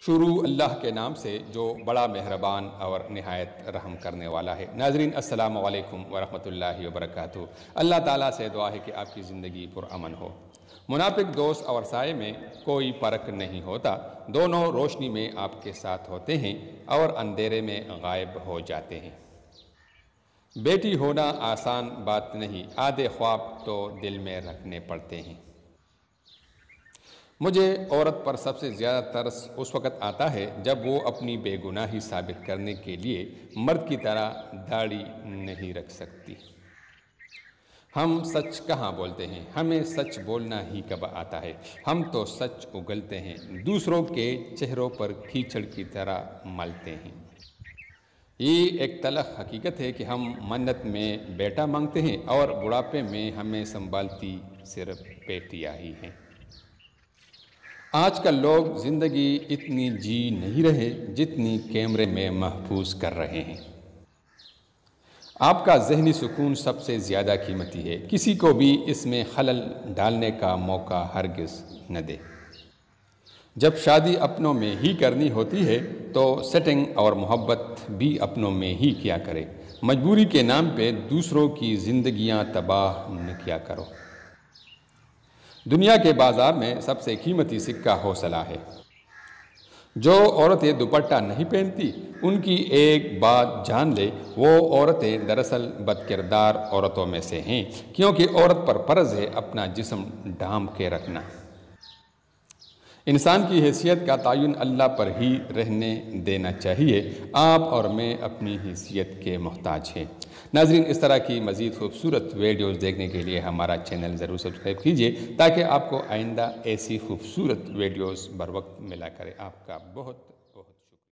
شروع اللہ کے نام سے جو بڑا مہربان اور نہایت رحم کرنے والا ہے۔ ناظرین السلام علیکم ورحمۃ اللہ وبرکاتہ۔ اللہ تعالیٰ سے دعا ہے کہ آپ کی زندگی پرامن ہو۔ منافق دوست اور سائے میں کوئی فرق نہیں ہوتا، دونوں روشنی میں آپ کے ساتھ ہوتے ہیں اور اندھیرے میں غائب ہو جاتے ہیں۔ بیٹی ہونا آسان بات نہیں، آدھے خواب تو دل میں رکھنے پڑتے ہیں۔ مجھے عورت پر سب سے زیادہ ترس اس وقت آتا ہے جب وہ اپنی بے گناہی ثابت کرنے کے لیے مرد کی طرح داڑھی نہیں رکھ سکتی۔ ہم سچ کہاں بولتے ہیں، ہمیں سچ بولنا ہی کب آتا ہے۔ ہم تو سچ اگلتے ہیں، دوسروں کے چہروں پر کیچڑ کی طرح ملتے ہیں۔ یہ ایک تلخ حقیقت ہے کہ ہم منت میں بیٹا مانگتے ہیں اور بڑھاپے میں ہمیں سنبھالتی صرف بیٹیاں ہی ہیں۔ آج کل لوگ زندگی اتنی جی نہیں رہے جتنی کیمرے میں محفوظ کر رہے ہیں۔ آپ کا ذہنی سکون سب سے زیادہ قیمتی ہے، کسی کو بھی اس میں خلل ڈالنے کا موقع ہرگز نہ دے۔ جب شادی اپنوں میں ہی کرنی ہوتی ہے تو سیٹنگ اور محبت بھی اپنوں میں ہی کیا کرے، مجبوری کے نام پہ دوسروں کی زندگیاں تباہ نہ کیا کرو۔ دنیا کے بازار میں سب سے قیمتی سکہ حوصلہ ہے۔ جو عورتیں دوپٹہ نہیں پہنتی ان کی ایک بات جان لے، وہ عورتیں دراصل بد کردار عورتوں میں سے ہیں، کیونکہ عورت پر فرض ہے اپنا جسم ڈھانپ کے رکھنا۔ انسان کی حیثیت کا تعین اللہ پر ہی رہنے دینا چاہیے۔ آپ اور میں اپنی حیثیت کے محتاج ہیں۔ ناظرین، اس طرح کی مزید خوبصورت ویڈیوز دیکھنے کے لیے ہمارا چینل ضرور سبسکرائب کیجیے تاکہ آپ کو آئندہ ایسی خوبصورت ویڈیوز بر وقت ملا کرے۔ آپ کا بہت